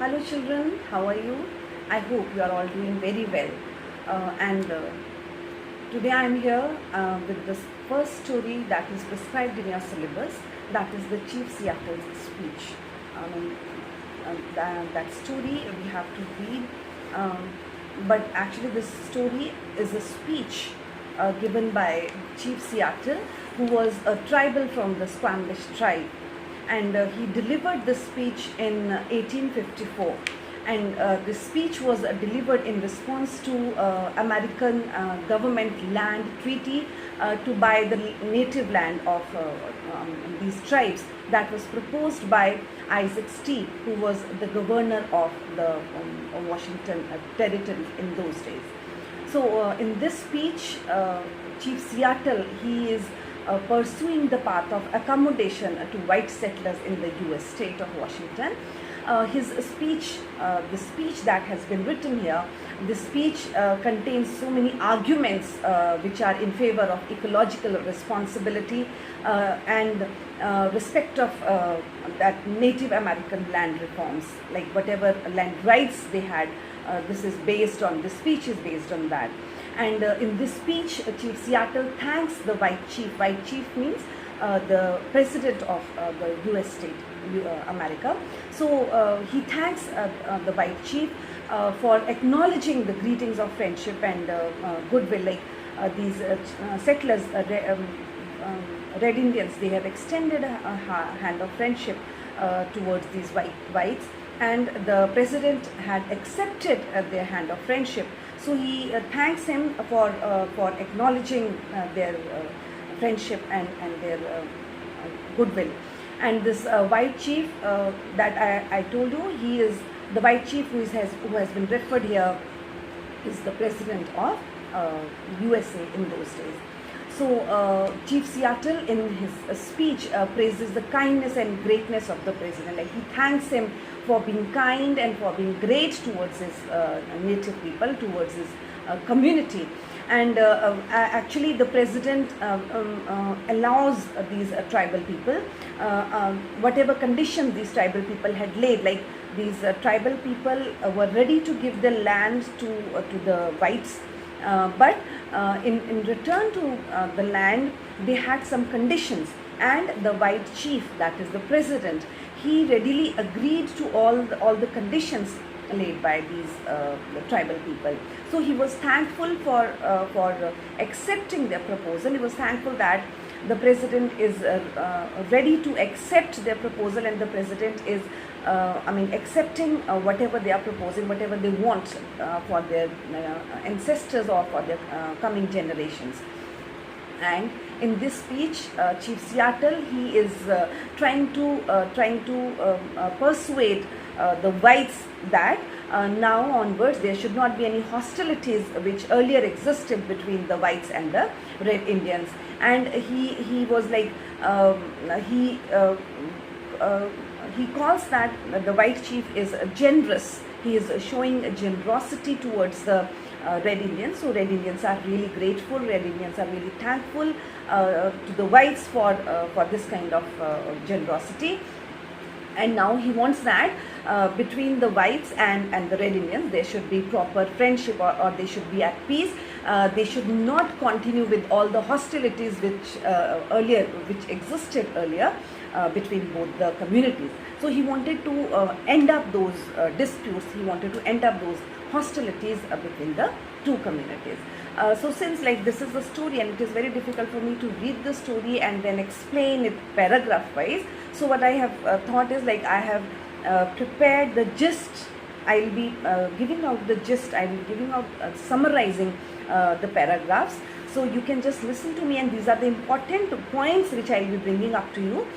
Hello children, how are you? I hope you are all doing very well. And today I am here with this first story that is prescribed in your syllabus, that is the Chief Seattle's speech. That story we have to read, but actually this story is a speech given by Chief Seattle, who was a tribal from the Squamish tribe, and he delivered this speech in 1854. And this speech was delivered in response to American government land treaty to buy the native land of these tribes, that was proposed by Isaac Steele, who was the governor of the Washington territory in those days. So in this speech, Chief Seattle, he is pursuing the path of accommodation to white settlers in the US state of Washington. His speech, the speech that has been written here, the speech contains so many arguments which are in favor of ecological responsibility and respect of that Native American land reforms, like whatever land rights they had. This speech is based on that. And in this speech, Chief Seattle thanks the white chief. White chief means the president of the US state, America. So he thanks the white chief for acknowledging the greetings of friendship and goodwill, like these settlers, Red Indians, they have extended a hand of friendship towards these whites, and the president had accepted their hand of friendship. So he thanks him for acknowledging their friendship and their goodwill. And this white chief that I told you, he is the white chief who has been referred here is the president of USA in those days. So Chief Seattle in his speech praises the kindness and greatness of the president. Like, he thanks him for being kind and for being great towards his native people, towards his community. And actually the president allows these tribal people, whatever conditions these tribal people had laid, like these tribal people were ready to give the land to the whites, but in return to the land, they had some conditions, and the white chief, that is the president, he readily agreed to all the conditions laid by these the tribal people. So he was thankful for accepting their proposal. He was thankful that the president is ready to accept their proposal, and the president is accepting whatever they are proposing, whatever they want for their ancestors or for their coming generations. And in this speech, Chief Seattle, he is trying to persuade the whites that now onwards there should not be any hostilities which earlier existed between the whites and the Red Indians. And he was like he calls that the white chief is generous. He is showing a generosity towards the Red Indians. So Red Indians are really grateful. Red Indians are really thankful to the whites for this kind of generosity. And now he wants that between the whites and the Red Indians there should be proper friendship, or they should be at peace. They should not continue with all the hostilities which existed earlier between both the communities. So he wanted to end up those disputes. He wanted to end up those hostilities between the two communities. So since like this is the story and it is very difficult for me to read the story and then explain it paragraph wise, so what I have thought is, like, I have prepared the gist. I will be giving out the gist. I will be giving out summarizing the paragraphs, so you can just listen to me, and these are the important points which I will be bringing up to you.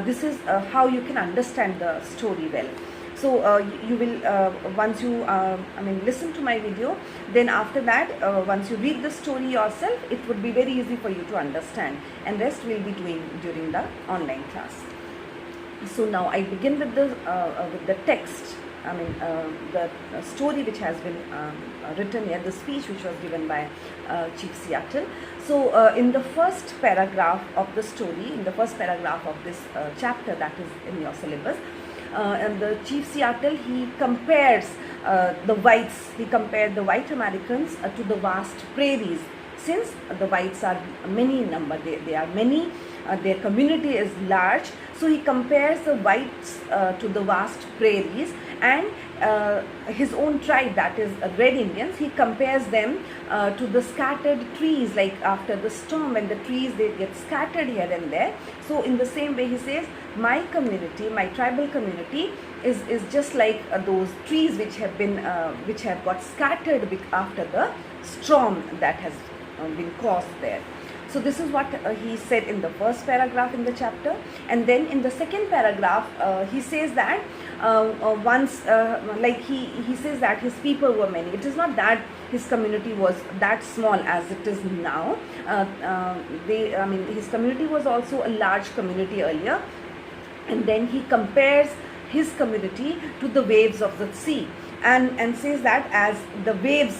This is how you can understand the story well. So you will once you listen to my video, then after that once you read the story yourself, it would be very easy for you to understand, and rest we will be doing during the online class. So now I begin with the text. The story which has been written here, the speech which was given by Chief Seattle. So in the first paragraph of the story, in the first paragraph of this chapter that is in your syllabus, and the Chief Seattle, he compares the whites, he compared the white Americans to the vast prairies. Since the whites are many in number, they are many, their community is large, so he compares the whites to the vast prairies, and his own tribe, that is Red Indians, he compares them to the scattered trees, like after the storm when the trees they get scattered here and there. So in the same way he says, my community, my tribal community is just like those trees which have got scattered after the storm that has been caused there. So this is what he said in the first paragraph in the chapter. And then in the second paragraph he says that he says that his people were many. It is not that his community was that small as it is now. His community was also a large community earlier. And then he compares his community to the waves of the sea, and says that as the waves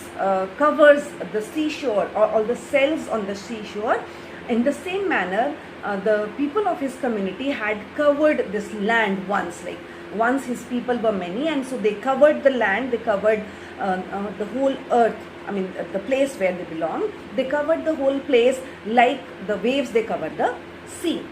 covers the seashore, or the cells on the seashore, in the same manner the people of his community had covered this land once. Like once his people were many, and so they covered the land, they covered the whole earth, the place where they belong, they covered the whole place like the waves they covered the sea.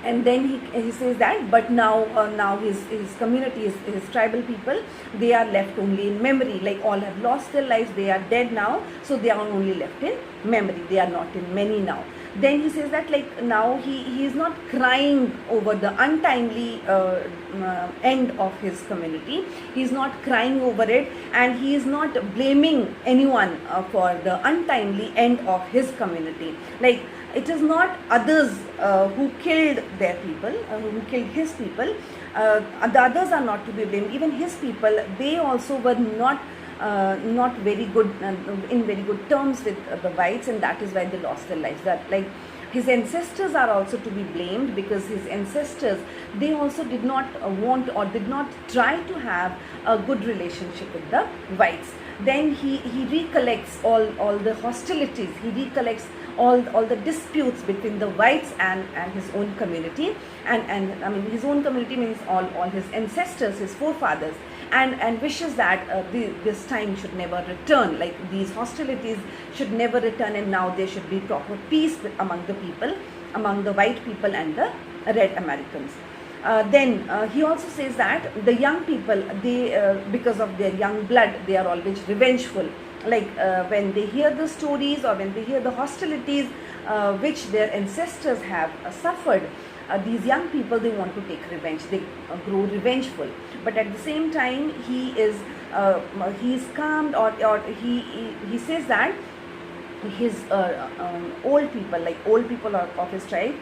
And then he says that, but now his community, his tribal people, they are left only in memory. Like all have lost their lives, they are dead now, so they are only left in memory, they are not in many now. Then he says that like now he is not crying over the untimely end of his community, he is not crying over it, and he is not blaming anyone for the untimely end of his community. Like it is not others who killed their people, who killed his people. The others are not to be blamed. Even his people, they also were not very good, in very good terms with the whites, and that is why they lost their lives. That like his ancestors are also to be blamed, because his ancestors, they also did not want or did not try to have a good relationship with the whites. Then he recollects all the hostilities, he recollects all the disputes between the whites and his own community, and his own community means all his ancestors, his forefathers, and wishes that this time should never return, like these hostilities should never return, and now there should be proper peace among the people, among the white people and the red Americans. Then he also says that the young people, they because of their young blood, they are always revengeful. Like when they hear the stories or when they hear the hostilities which their ancestors have suffered, these young people, they want to take revenge, they grow revengeful. But at the same time he is calmed, or he says that his old people, like old people of his tribe,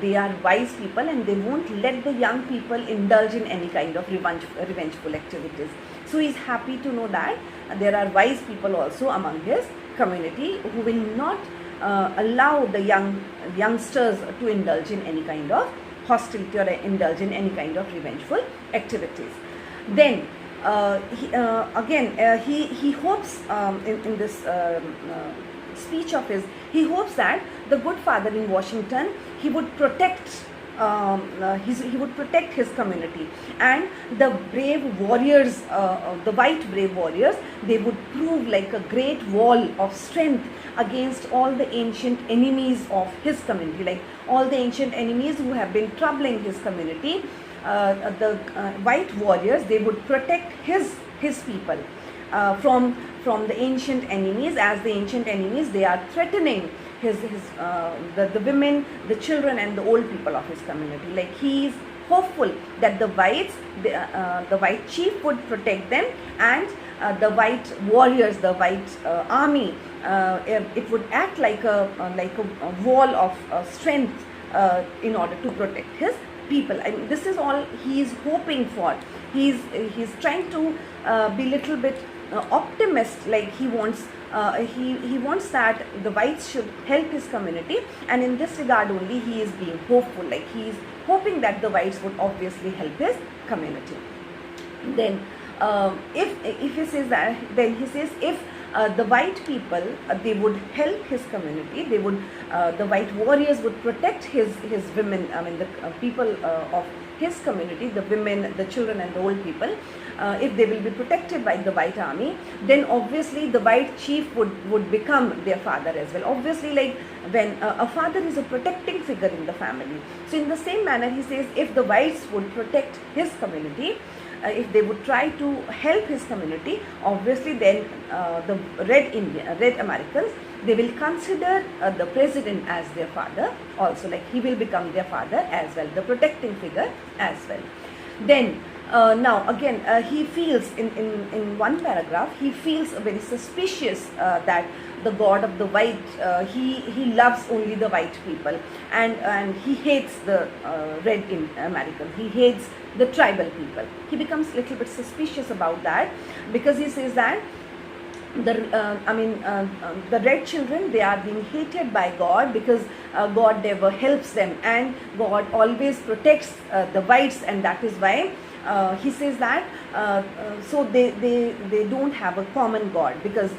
they are wise people, and they won't let the young people indulge in any kind of revengeful activities. So he is happy to know that there are wise people also among his community who will not allow the youngsters to indulge in any kind of hostility or indulge in any kind of revengeful activities. Then he hopes in this speech of his, he hopes that the good father in Washington, he would protect his community, and the brave warriors, the white brave warriors, they would prove like a great wall of strength against all the ancient enemies of his community, like all the ancient enemies who have been troubling his community. The white warriors, they would protect his people from the ancient enemies, as the ancient enemies, they are threatening the women, the children and the old people of his community. Like he is hopeful that the whites, the white chief would protect them, and the white warriors, the white army, it would act like a wall of strength in order to protect his people. I mean, this is all he is hoping for. He's trying to be little bit optimist. Like he wants that the whites should help his community, and in this regard only he is being hopeful. Like he is hoping that the whites would obviously help his community. Then if he says that, then he says, if the white people, they would help his community. They would, the white warriors would protect his women, I mean the people of his community, the women, the children and the old people. If they will be protected by the white army, then obviously the white chief would become their father as well. Obviously, like when a father is a protecting figure in the family. So in the same manner, he says, if the whites would protect his community, if they would try to help his community, obviously then the red Americans, they will consider the president as their father also, like he will become their father as well, the protecting figure as well. Then now again, he feels in one paragraph, he feels very suspicious that the god of the white, he loves only the white people, and he hates the red Americans, he hates the tribal people. He becomes a little bit suspicious about that, because he says that the red children, they are being hated by God, because God never helps them, and God always protects the whites, and that is why he says that so they don't have a common God, because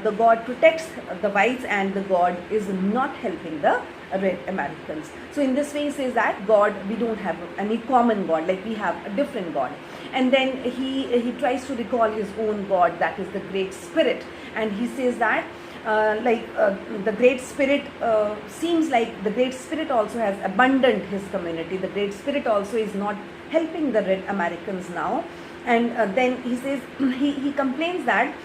the God protects the whites and the God is not helping the red Americans. So in this way he says that God, we don't have any common God, like we have a different God. And then he tries to recall his own God, that is the Great Spirit, and he says that the Great Spirit, seems like the Great Spirit also has abandoned his community. The Great Spirit also is not helping the red Americans now. And then he says, he complains that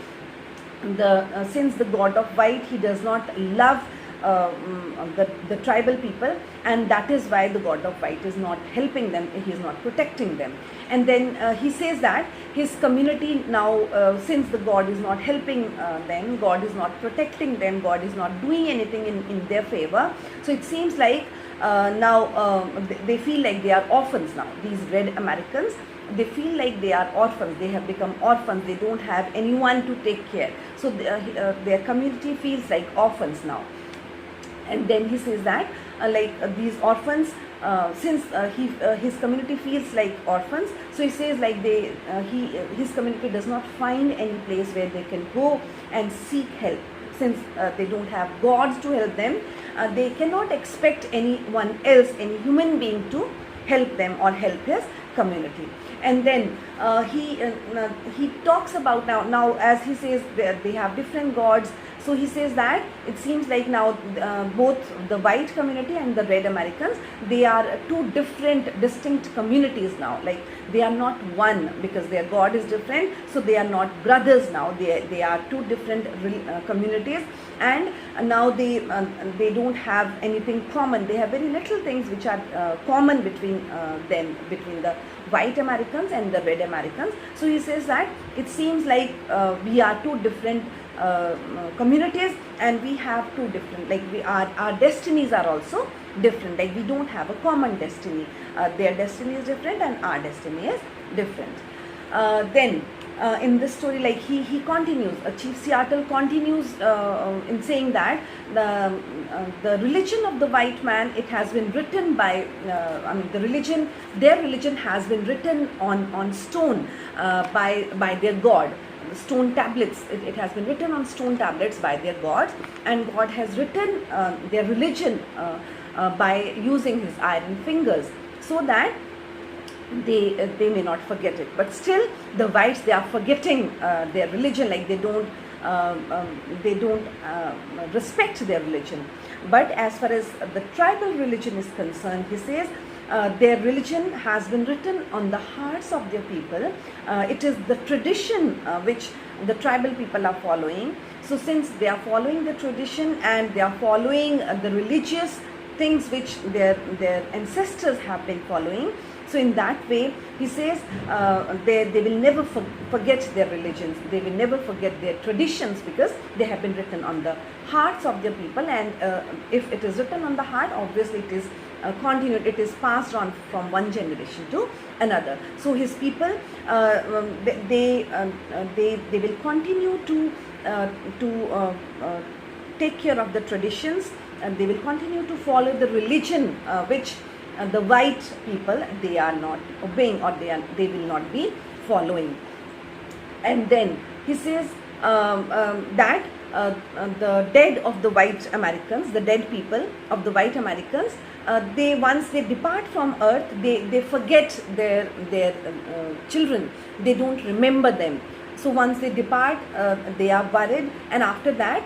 since the god of white, he does not love the tribal people, and that is why the god of white is not helping them, he is not protecting them. And then he says that his community now, since the god is not helping them, god is not protecting them, god is not doing anything in their favor, so it seems like now they feel like they are orphans now. These red Americans, they feel like they are orphans, they have become orphans, they don't have anyone to take care, so their community feels like orphans now. And then he says that these orphans, since his community feels like orphans, so he says like his community does not find any place where they can go and seek help. Since they don't have gods to help them, they cannot expect anyone else, any human being, to help them or help his community. And then he talks about now as he says they have different gods. So he says that it seems like now both the white community and the red Americans, they are two different distinct communities now. Like they are not one, because their God is different, so they are not brothers now. They are two different communities, and now they don't have anything common. They have very little things which are common between them, between the white Americans and the red Americans. So he says that it seems like we are two different communities, and we have two different, like our destinies are also different, like we don't have a common destiny. Their destiny is different and our destiny is different. Then in this story, like he continues, Chief Seattle continues in saying that the religion of the white man, it has been written by their religion has been written on stone by their God. Stone tablets, it has been written on stone tablets by their gods, and God has written their religion by using his iron fingers, so that they may not forget it. But still the whites, they are forgetting their religion, like they don't respect their religion. But as far as the tribal religion is concerned, he says their religion has been written on the hearts of their people. It is the tradition which the tribal people are following. So since they are following the tradition and they are following the religious things which their ancestors have been following, so in that way, he says they will never forget their religions, they will never forget their traditions, because they have been written on the hearts of their people. And if it is written on the heart, obviously it is continued, it is passed on from one generation to another. So his people, they will continue to take care of the traditions, and they will continue to follow the religion which the white people, they are not obeying, or they will not be following. And then he says that the dead of the white Americans, the dead people of the white Americans, they once they depart from earth, they forget their children. They don't remember them. So once they depart, they are buried, and after that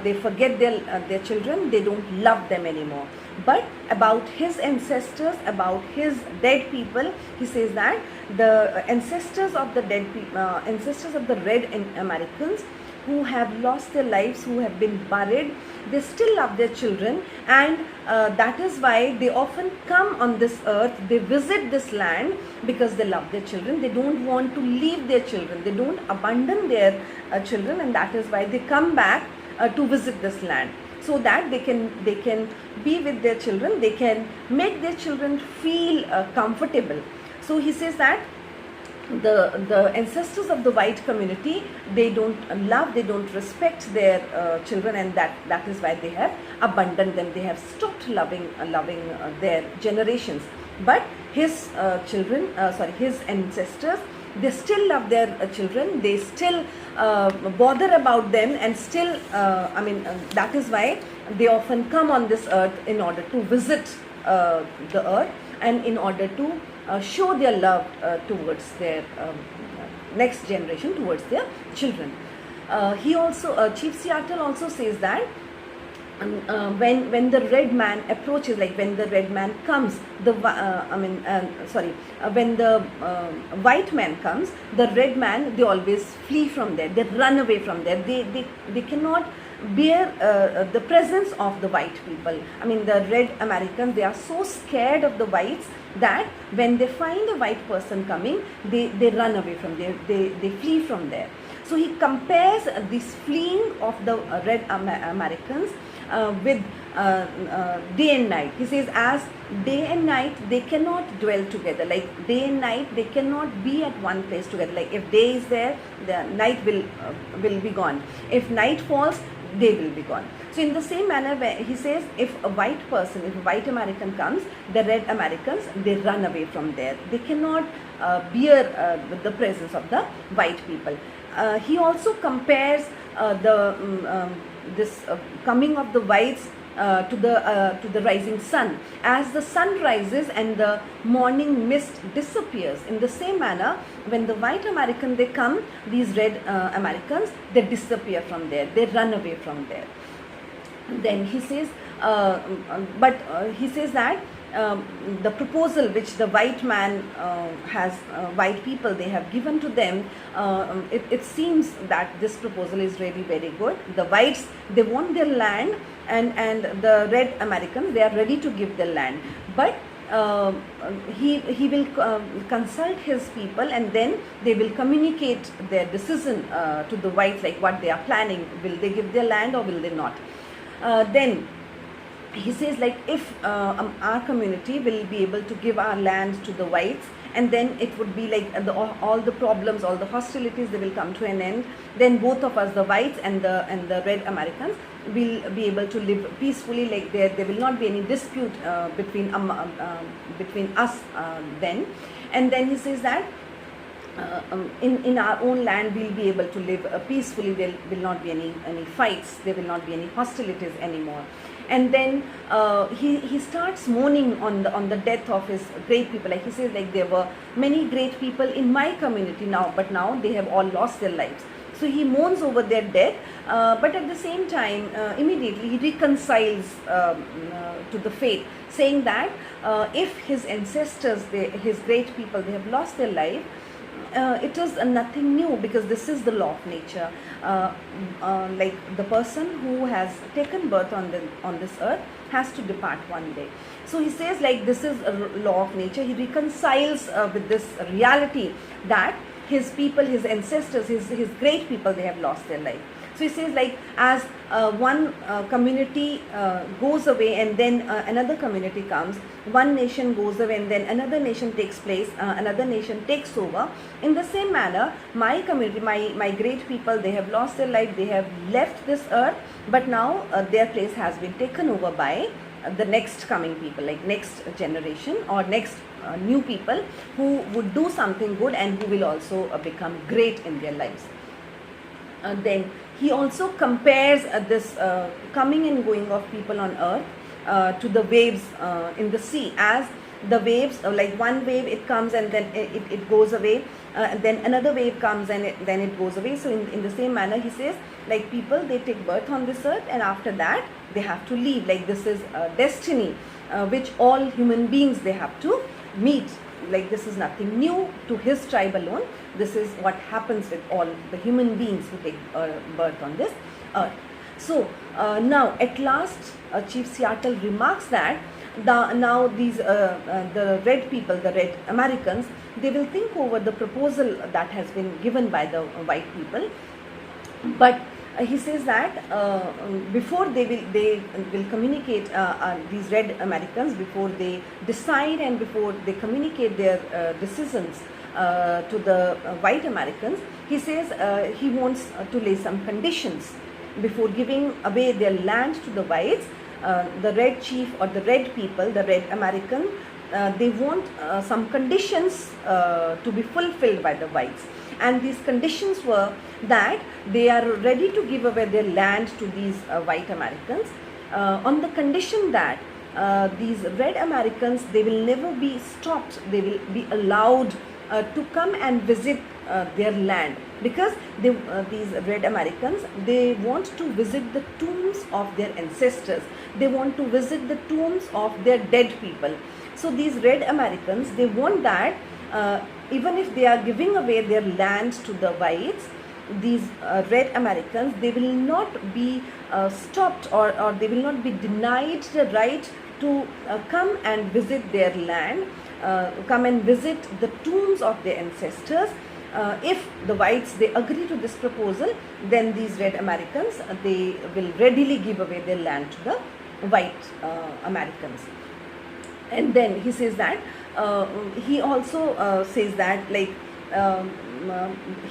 they forget their children. They don't love them anymore. But about his ancestors, about his dead people, he says that the ancestors of the dead people, ancestors of the red Americans who have lost their lives, who have been buried, they still love their children, and that is why they often come on this earth. They visit this land because they love their children. They don't want to leave their children. They don't abandon their children, and that is why they come back to visit this land, so that they can be with their children. They can make their children feel comfortable. So he says that the ancestors of the white community, they don't love, they don't respect their children, and that is why they have abandoned them. They have stopped loving their generations. But his children, his ancestors, they still love their children. They still bother about them, and still that is why they often come on this earth in order to visit the earth, and in order to show their love towards their next generation, towards their children. He also, Chief Seattle also says that when the red man approaches, like when the red man comes, when the white man comes, the red man, they always flee from there. They run away from there. They cannot bear the presence of the white people. I mean, the red Americans, they are so scared of the whites that when they find a white person coming, they run away from there. They flee from there. So he compares this fleeing of the red Americans with day and night. He says, as day and night, they cannot dwell together. Like day and night, they cannot be at one place together. Like if day is there, the night will be gone. If night falls, they will be gone. So in the same manner, he says, if a white person, if a white American comes, the red Americans, they run away from there. They cannot bear the presence of the white people. He also compares this coming of the whites to the rising sun. As the sun rises and the morning mist disappears, in the same manner, when the white American, they come, these red Americans, they disappear from there. They run away from there. Then he says, he says that the proposal which the white man has, white people, they have given to them, it seems that this proposal is really very good. The whites, they want their land, and the red Americans, they are ready to give their land. But he will consult his people, and then they will communicate their decision to the whites, like what they are planning. Will they give their land or will they not? Then he says, like, if our community will be able to give our land to the whites, and then it would be like all the problems, all the hostilities, they will come to an end. Then both of us, the whites and the red Americans, will be able to live peacefully. Like there will not be any dispute between us then. And then he says that in our own land we'll be able to live peacefully. There will not be any fights. There will not be any hostilities anymore. And then he starts mourning on the death of his great people. Like he says, like, there were many great people in my community now, but now they have all lost their lives. So he mourns over their death, but at the same time, immediately he reconciles to the faith, saying that if his ancestors, his great people, they have lost their life, it is nothing new, because this is the law of nature. Like the person who has taken birth on this earth has to depart one day. So he says, like, this is a law of nature. He reconciles with this reality that his people, his ancestors, his great people, they have lost their life. So he says, like, as one community goes away, and then another community comes, one nation goes away, and then another nation takes place, another nation takes over. In the same manner, my community, my great people, they have lost their life, they have left this earth, but now their place has been taken over by the next coming people, like next generation or next new people who would do something good and who will also become great in their lives. Then he also compares this coming and going of people on earth to the waves in the sea, as the waves, like one wave it comes and then it goes away, and then another wave comes and then it goes away. So in the same manner, he says, like people, they take birth on this earth and after that they have to leave. Like this is destiny which all human beings, they have to meet. Like this is nothing new to his tribe alone. This is what happens with all the human beings who take birth on this earth. So now at last Chief Seattle remarks that now these the red people, the red Americans, they will think over the proposal that has been given by the white people. But he says that before they will communicate, these red Americans, before they decide and before they communicate their decisions to the white Americans, he says he wants to lay some conditions before giving away their land to the whites. The red chief or the red people, the red American, they want some conditions to be fulfilled by the whites. And these conditions were that they are ready to give away their land to these white Americans on the condition that these red Americans, they will never be stopped, they will be allowed to come and visit their land, because these red Americans, they want to visit the tombs of their ancestors, they want to visit the tombs of their dead people. So these red Americans, they want that even if they are giving away their lands to the whites, these red Americans, they will not be stopped or they will not be denied the right to come and visit their land, come and visit the tombs of their ancestors. If the whites, they agree to this proposal, then these red Americans, they will readily give away their land to the white Americans. And then he says that he also says that, like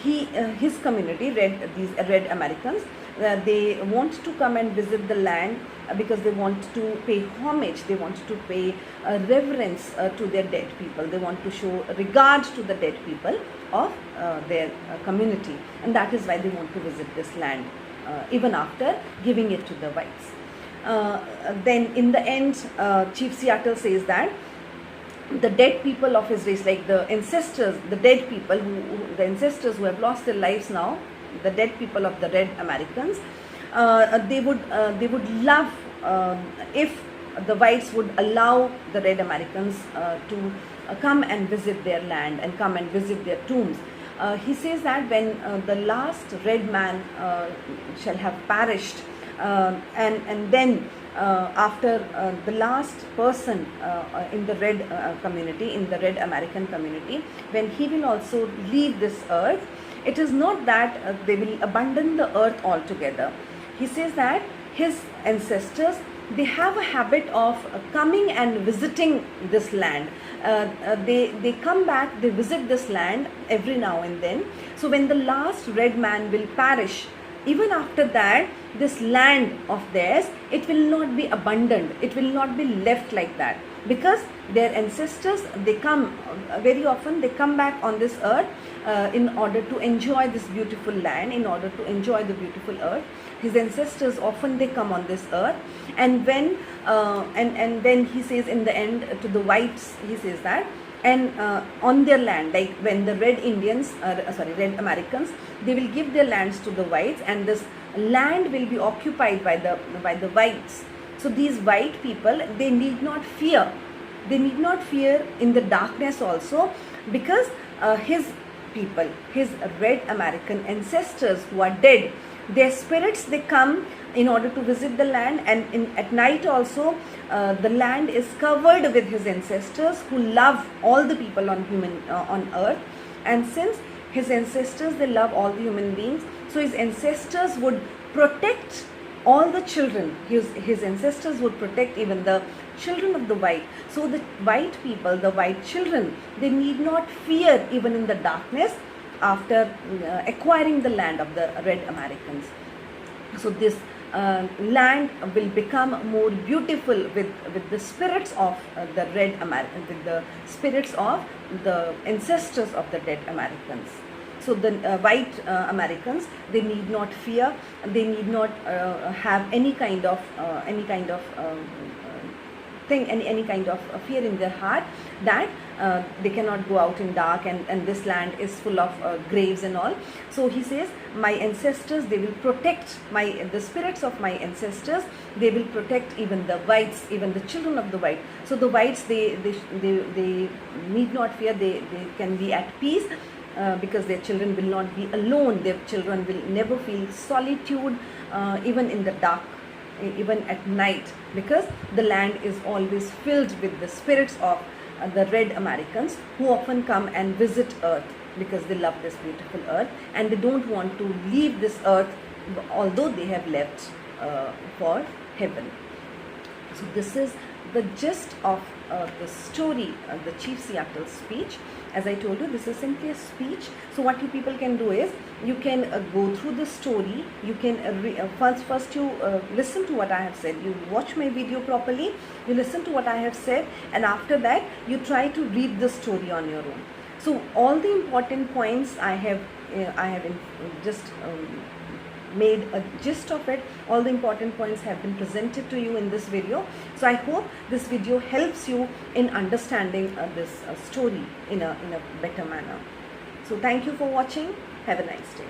his community, these red Americans, they want to come and visit the land because they want to pay homage, they want to pay reverence to their dead people, they want to show regard to the dead people of their community, and that is why they want to visit this land even after giving it to the whites. Then in the end, Chief Seattle says that the dead people of his race, like the ancestors, the dead people, the ancestors who have lost their lives now, the dead people of the red Americans, they would love if the whites would allow the red Americans to come and visit their land and come and visit their tombs. He says that when the last red man shall have perished, and then after the last person in the red community, in the red American community, when he will also leave this earth, it is not that they will abandon the earth altogether. He says that his ancestors, they have a habit of coming and visiting this land. They come back, they visit this land every now and then. So when the last red man will perish, even after that, this land of theirs, it will not be abandoned, it will not be left like that, because their ancestors, they come very often, they come back on this earth in order to enjoy this beautiful land, in order to enjoy the beautiful earth. His ancestors, often they come on this earth, and when and then he says in the end to the whites, he says that, and on their land, like when the red Indians, red Americans, they will give their lands to the whites, and this land will be occupied by the whites. So these white people, they need not fear. They need not fear in the darkness also, because his people, his red American ancestors who are dead, their spirits, they come in order to visit the land, and at night also the land is covered with his ancestors who love all the people on earth. And since his ancestors, they love all the human beings, so his ancestors would protect all the children. His ancestors would protect even the children of the white. So the white people, the white children, they need not fear even in the darkness after acquiring the land of the red Americans. So this land will become more beautiful with the spirits of the red Americans, with the spirits of the ancestors of the dead Americans. So the white Americans, they need not fear, they need not have any kind of thing, any kind of fear in their heart, that they cannot go out in dark, and this land is full of graves and all. So he says, my ancestors, they will protect the spirits of my ancestors, they will protect even the whites, even the children of the white. So the whites, they need not fear, they can be at peace, because their children will not be alone, their children will never feel solitude, even in the dark, even at night, because the land is always filled with the spirits of the red Americans, who often come and visit earth, because they love this beautiful earth and they don't want to leave this earth, although they have left for heaven. So this is the gist of the story, the Chief Seattle speech. As I told you, this is simply a speech. So what you people can do is, you can go through the story. You can first you listen to what I have said. You watch my video properly. You listen to what I have said, and after that you try to read the story on your own. So all the important points I have just made a gist of it. All the important points have been presented to you in this video. So I hope this video helps you in understanding this story in a better manner. So thank you for watching. Have a nice day.